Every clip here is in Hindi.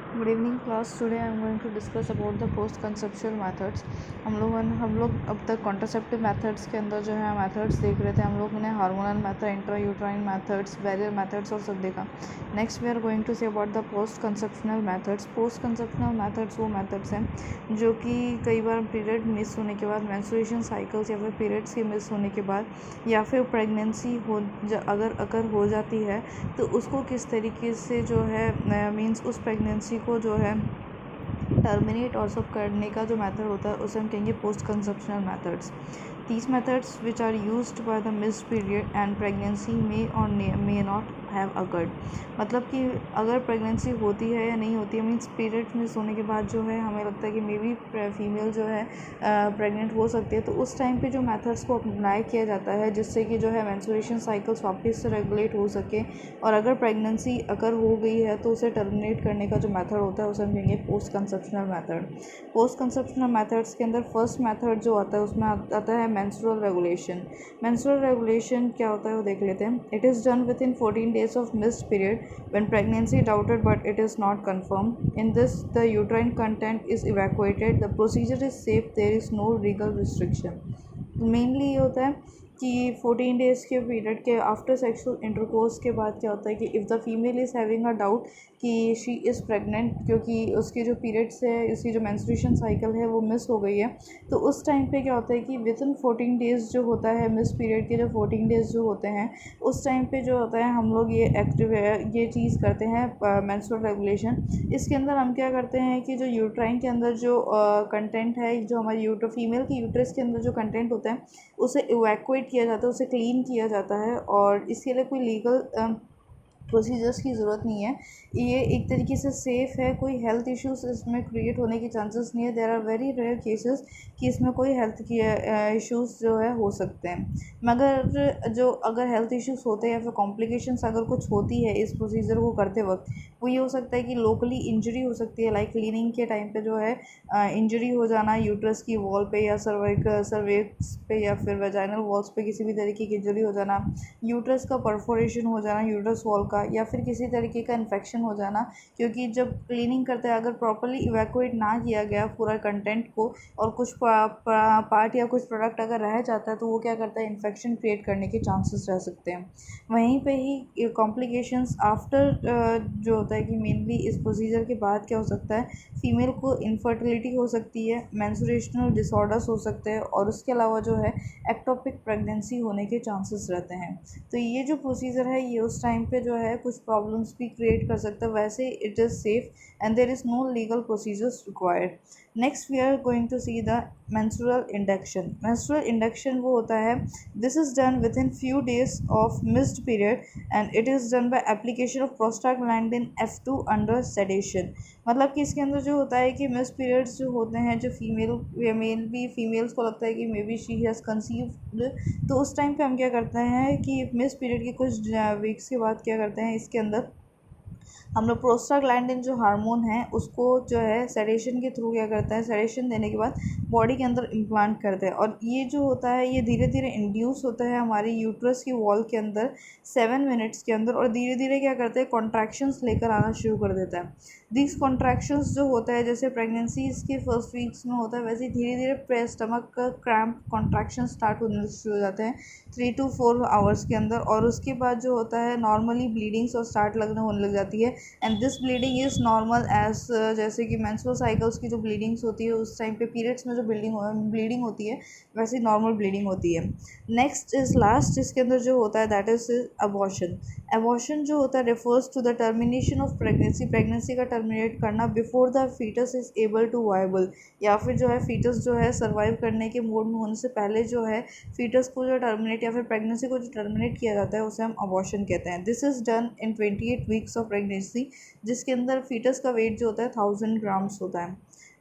Good evening class. Today I am going to discuss about the post conceptual methods. हम लोग अब तक कॉन्ट्रासेप्टिव मेथड्स के अंदर जो है मेथड्स देख रहे थे। हम लोग ने hormonal method, intra uterine methods, barrier methods और सब देखा। Next we are going to say about the post conceptional methods. Post conceptional methods वो मेथड्स हैं जो कि कई बार पीरियड मिस होने के बाद, मेंस्ट्रुएशन साइकिल्स या फिर पीरियड्स के मिस होने के बाद, या फिर प्रेगनेंसी अगर हो जाती है तो उसको किस तरीके से जो है मीन्स उस प्रेगनेंसी को जो है टर्मिनेट और सब करने का जो मेथड होता है उसे हम कहेंगे post conceptional methods. These methods which are used by the missed period and pregnancy may or may not have occurred। मतलब कि अगर प्रेगनेंसी होती है या नहीं होती है, मीन्स पीरियड मिस होने के बाद जो है हमें लगता है कि मे बी फीमेल जो है प्रेग्नेंट हो सकती है, तो उस टाइम पे जो मेथड्स को अप्लाई किया जाता है जिससे कि जो है मेंस्ट्रुएशन साइकिल्स वापस से रेगुलेट हो सके, और अगर प्रेगनेंसी अगर हो गई है तो उसे टर्मिनेट करने का जो मेथड होता है उसे हम कहेंगे post conceptional method. Post conceptional methods के अंदर फर्स्ट मेथड जो आता है उसमें आता है मेंस्ट्रुअल रेगुलेशन। मेंस्ट्रुअल रेगुलेशन क्या होता है वो देख लेते हैं। It is done with in 14 days of missed period when pregnancy doubted but it is not confirmed. In this, the uterine content is evacuated. The procedure is safe. There is no legal restriction. Mainly ये होता है कि 14 डेज़ के पीरियड के आफ्टर सेक्सुअल इंटरकोर्स के बाद क्या होता है कि if the female is having a doubt कि शी इज़ प्रेग्नेंट, क्योंकि उसकी जो पीरियड्स है, उसकी जो मेंस्ट्रुएशन साइकिल है वो मिस हो गई है, तो उस टाइम पे क्या होता है कि विद इन 14 डेज़ जो होता है, मिस पीरियड के जो 14 डेज़ जो होते हैं उस टाइम पे जो होता है हम लोग ये चीज़ करते हैं मेंस्ट्रुअल रेगुलेशन। इसके अंदर हम क्या करते हैं कि जो यूट्राइन के अंदर जो कंटेंट है, जो हमारी फीमेल की यूट्रस के अंदर जो कंटेंट होता है उसे इवैक्यूएट किया जाता है, उसे क्लीन किया जाता है, और इसके लिए कोई लीगल प्रोसीजर्स की ज़रूरत नहीं है। ये एक तरीके से सेफ़ है, कोई हेल्थ इश्यूज इसमें क्रिएट होने के चांसेस नहीं है। There are very rare cases कि इसमें कोई हेल्थ की इश्यूज जो है हो सकते हैं, मगर जो अगर हेल्थ इश्यूज होते हैं या फिर कॉम्प्लिकेशंस अगर कुछ होती है इस प्रोसीजर को करते वक्त, वो ये हो सकता है कि लोकली इंजरी हो सकती है, लाइक क्लीनिंग के टाइम पे जो है इंजरी हो जाना यूट्रस की वॉल पे या सर्विक्स पे या फिर वेजाइनल वॉल्स पे किसी भी तरीके की इंजरी हो जाना, यूट्रस का परफोरेशन हो जाना यूट्रस वॉल का, या फिर किसी तरीके का इन्फेक्शन हो जाना, क्योंकि जब क्लीनिंग करते हैं अगर प्रॉपर्ली इवैक्यूएट ना किया गया पूरा कंटेंट को और कुछ पार्ट या कुछ प्रोडक्ट अगर रह जाता है तो वो क्या करता है, इन्फेक्शन क्रिएट करने के चांसेस रह सकते हैं। वहीं पे ही कॉम्प्लिकेशंस आफ्टर जो होता है कि मेनली इस प्रोसीजर के बाद क्या हो सकता है, फीमेल को इनफर्टिलिटी हो सकती है, मेंस्ट्रुएशनल डिसऑर्डर्स हो सकते हैं, और उसके अलावा जो है एक्टोपिक प्रेगनेंसी होने के चांसेस रहते हैं। तो ये जो प्रोसीजर है ये उस टाइम पे जो है कुछ प्रॉब्लम्स भी क्रिएट कर सकता है। वैसे it is safe and there is no legal procedures required. Next we are going to see the menstrual induction. Menstrual induction वो होता है, this is done within few days of missed period and it is done by application of prostaglandin F2 under sedation. मतलब कि इसके अंदर जो होता है कि मिस पीरियड्स जो होते हैं, जो मेल भी फीमेल्स को लगता है कि may be she has conceived, तो उस टाइम पे हम क्या करते हैं कि मिस पीरियड के कुछ वीक्स के बाद क्या करते हैं, इसके अंदर हम लोग प्रोस्टाग्लैंडिन जो हार्मोन है उसको जो है सेडेशन के थ्रू क्या करता है, सेडेशन देने के बाद बॉडी के अंदर इम्प्लांट करते हैं, और ये जो होता है ये धीरे धीरे इंड्यूस होता है हमारी यूट्रस की वॉल के अंदर 7 मिनट्स के अंदर, और धीरे धीरे क्या करते हैं, कॉन्ट्रैक्शंस लेकर आना शुरू कर देता है। दिस कॉन्ट्रैक्शंस जो होता है जैसे प्रेगनेंसी इसके फर्स्ट वीक्स में होता है, वैसे धीरे धीरे स्टमक का क्रैम्प कॉन्ट्रैक्शन स्टार्ट होने शुरू हो जाते हैं 3 to 4 आवर्स के अंदर, और उसके बाद जो होता है नॉर्मली ब्लीडिंग्स और स्टार्ट होने लग जाती है। And this bleeding is normal as जैसे कि मेंस्ट्रुअल साइकिल्स की जो ब्लीडिंग्स होती है उस टाइम पे पीरियड्स में जो ब्लीडिंग होती है वैसे नॉर्मल ब्लीडिंग होती है। नेक्स्ट इज़ लास्ट जिसके अंदर जो होता है दैट इज़ अबॉर्शन। अबॉर्शन जो होता है refers to the termination of pregnancy का टर्मिनेट करना before the foetus is able to viable, या फिर जो है फीटस जो है सर्वाइव करने के मोड में होने से पहले जो है फीटस को जो टर्मिनेट या फिर प्रेगनेंसी को जो टर्मिनेट किया जाता है उसे हम अबॉर्शन कहते हैं। This is done in 28 weeks of pregnancy, जिसके अंदर फीटस का वेट जो होता है 1000 ग्राम्स होता है।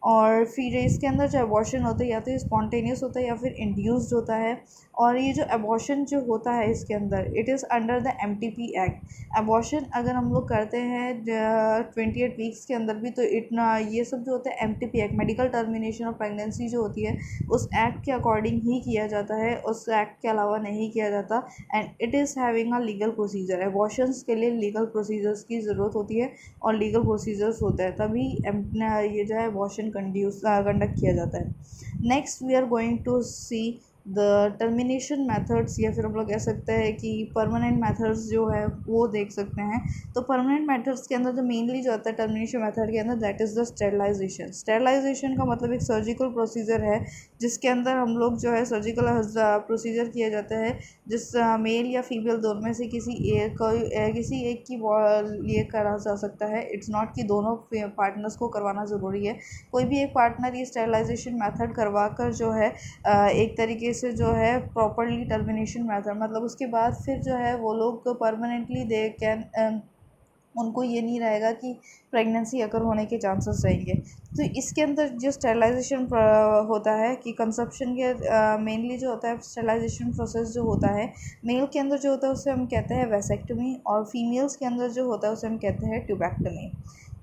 और फिर इसके अंदर जो एबॉर्शन होता है या तो स्पॉन्टेनियस होता है या फिर इंड्यूस्ड होता है। और ये जो एबॉर्शन जो होता है इसके अंदर it is under the MTP act. Abortion अगर हम लोग करते हैं 28 वीक्स के अंदर भी तो इतना ये सब जो होता है MTP act, medical termination of pregnancy जो होती है उस एक्ट के अकॉर्डिंग ही किया जाता है, उस एक्ट के अलावा नहीं किया जाता। And it is having a legal procedure. Abortions के लिए लीगल प्रोसीजर्स की ज़रूरत होती है और लीगल प्रोसीजर्स होता है तभी ये जो है एबॉर्शन कंडक्ट किया जाता है। Next we are going to see the termination methods, या फिर हम लोग कह सकते हैं कि परमानेंट मेथड्स जो है वो देख सकते हैं। तो परमानेंट मेथड्स के अंदर जो मेनली जो होता है टर्मिनेशन मेथड के अंदर that is the sterilisation. Sterilisation का मतलब एक सर्जिकल प्रोसीजर है जिसके अंदर हम लोग जो है सर्जिकल प्रोसीजर किया जाता है जिस मेल या फीमेल दोनों में से किसी एक की लिए करा जा सकता है। इट्स नॉट कि दोनों पार्टनर्स को करवाना ज़रूरी है। कोई भी एक पार्टनर ये स्टेरिलाइजेशन मेथड करवा कर जो है एक तरीके से जो है प्रॉपरली टर्मिनेशन मेथड मतलब उसके बाद फिर जो है वो लोग परमानेंटली दे कैन उनको ये नहीं रहेगा कि प्रेगनेंसी अगर होने के चांसेस रहेंगे। तो इसके अंदर जो स्टेरिलाइजेशन होता है कि कंसेप्शन के मेनली जो होता है स्टेरिलाइजेशन प्रोसेस जो होता है मेल के अंदर जो होता है उसे हम कहते हैं वैसेक्टमी और फीमेल्स के अंदर जो होता है उसे हम कहते हैं ट्यूबैक्टमी।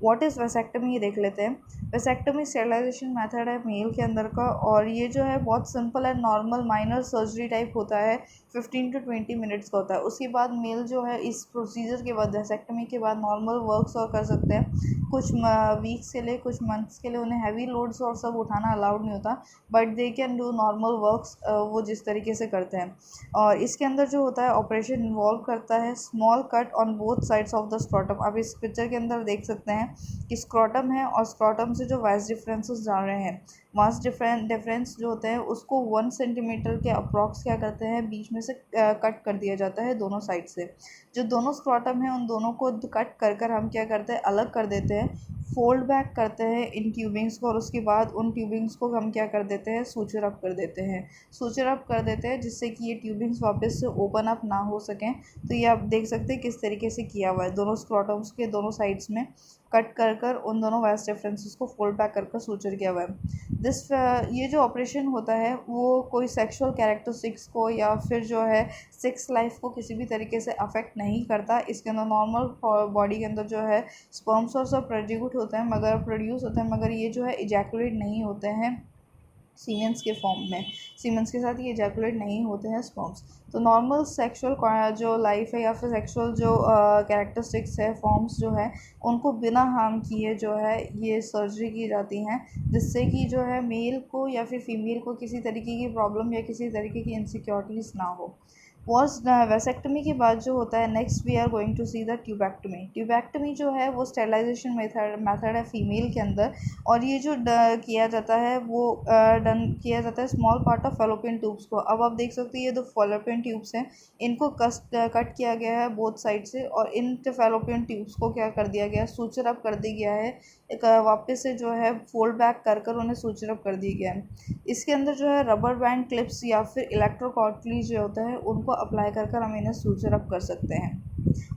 व्हाट इज़ वैसेक्टमी ये देख लेते हैं। वैसेक्टमी स्टेरिलाइजेशन मेथड है मेल के अंदर का और ये जो है बहुत सिंपल है, नॉर्मल माइनर सर्जरी टाइप होता है, 15 to 20 मिनट्स का होता है। उसके बाद मेल जो है इस प्रोसीजर के बाद वैसेक्टमी के बाद नॉर्मल वर्क्स और कर सकते हैं। कुछ वीक्स के लिए कुछ मंथ्स के लिए उन्हें हैवी लोड्स और सब उठाना अलाउड नहीं होता but they can do normal works वो जिस तरीके से करते हैं। और इसके अंदर जो होता है ऑपरेशन इन्वॉल्व करता है small cut on both sides of the scrotum. आप इस पिक्चर के अंदर देख सकते हैं कि स्क्रॉटम है और स्क्रॉटम से जो वाइस डिफरेंसेस जा रहे हैं वास डिफरेंस जो होते हैं उसको 1 सेंटीमीटर के अप्रॉक्स क्या करते हैं बीच में से कट कर दिया जाता है दोनों साइड से। जो दोनों स्क्रॉटम है उन दोनों को कट कर कर हम क्या करते हैं अलग कर देते हैं, फोल्ड बैक करते हैं इन ट्यूबिंग्स को और उसके बाद उन ट्यूबिंग्स को हम क्या कर देते हैं सूचर अप कर देते हैं। सूचर अप कर देते हैं जिससे कि ये ट्यूबिंग्स वापस से ओपन अप ना हो सकें। तो ये आप देख सकते हैं किस तरीके से किया हुआ है, दोनों स्क्रॉटम्स के दोनों साइड्स में कट कर कर उन दोनों वाइस डिफरेंसेस को फोल्ड बैक कर कर सूचर किया हुआ है। ये जो ऑपरेशन होता है वो कोई सेक्सुअल कैरेक्टरिस्टिक्स को या फिर जो है सेक्स लाइफ को किसी भी तरीके से अफेक्ट नहीं करता। इसके अंदर नॉर्मल बॉडी के अंदर जो है स्पर्म्स और सब प्रोड्यूस होते हैं मगर ये जो है इजैकुलेट नहीं होते हैं सीमेंस के फॉर्म में। सीमेंस के साथ ये इजैकुलेट नहीं होते हैं स्पर्म्स। तो नॉर्मल सेक्सुअल जो लाइफ है या फिर सेक्सुअल जो कैरेक्टरिस्टिक्स है फॉर्म्स जो है उनको बिना हार्म किए जो है ये सर्जरी की जाती हैं जिससे कि जो है मेल को या फिर फीमेल को किसी तरीके की प्रॉब्लम या किसी तरीके की इनसिक्योरिटीज़ ना हो। वैसेक्टमी के बाद जो होता है next we are going to see the tubectomy. Tubectomy जो है वो स्टेरिलाइजेशन मेथड है फीमेल के अंदर और ये जो किया जाता है वो डन किया जाता है small part of fallopian tubes को। अब आप देख सकते हैं ये दो फैलोपियन ट्यूब्स हैं, इनको कट किया गया है बोथ साइड से और इन फैलोपियन ट्यूब्स को क्या कर दिया गया सूचर अप कर दिया गया है, एक वापस से जो है फोल्ड बैक कर कर उन्हें सूचर अप कर दिया गया है। इसके अंदर जो है रबर बैंड क्लिप्स या फिर इलेक्ट्रोकॉटली जो होता है उनको अप्लाई कर कर हम इन्हें सूचर अप कर सकते हैं।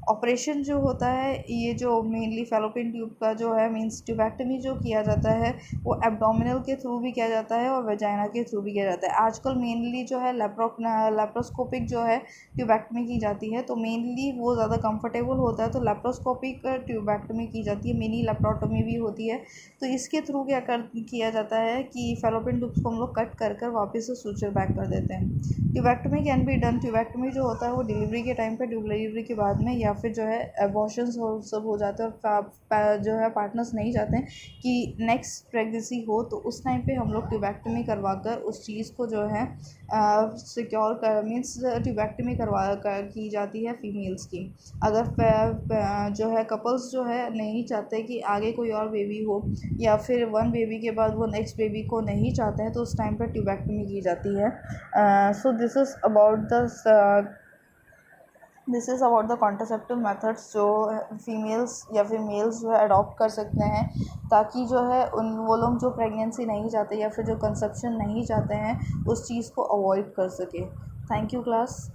ऑपरेशन जो होता है ये जो मेनली फैलोपियन ट्यूब का जो है मींस ट्यूबैक्टमी जो किया जाता है वो एब्डोमिनल के थ्रू भी किया जाता है और वेजाइना के थ्रू भी किया जाता है। आजकल मेनली जो है लैप्रोस्कोपिक जो है ट्यूबैक्टमी की जाती है तो मेनली वो ज़्यादा कंफर्टेबल होता है तो लैप्रोस्कोपिक ट्यूबैक्टमी की जाती है, मिनी लैप्रोटमी भी होती है। तो इसके थ्रू किया जाता है कि फैलोपियन ट्यूब्स को हम लोग कट कर कर वापस से सूचर बैक कर देते हैं। ट्यूबैक्टमी कैन बी डन, ट्यूबैक्टमी जो होता है वो डिलीवरी के टाइम पे डिलीवरी के बाद में या फिर जो है एबॉर्शंस सब हो जाते हैं और जो है पार्टनर्स नहीं चाहते हैं कि नेक्स्ट प्रेगनेंसी हो तो उस टाइम पे हम लोग ट्यूबैक्टमी करवा कर उस चीज़ को जो है सिक्योर कर मीन्स ट्यूबैक्टमी की जाती है फीमेल्स की। अगर जो है कपल्स जो है नहीं चाहते कि आगे कोई और बेबी हो या फिर 1 बेबी के बाद वो नेक्स्ट बेबी को नहीं चाहते हैं तो उस टाइम पर ट्यूबैक्टमी की जाती है। So this is about the contraceptive methods जो फीमेल्स या फिर मेल्स जो है अडॉप्ट कर सकते हैं ताकि जो है वो लोग जो प्रेगनेंसी नहीं चाहते या फिर जो कंसेप्शन नहीं चाहते हैं उस चीज़ को अवॉइड कर सके। Thank you class.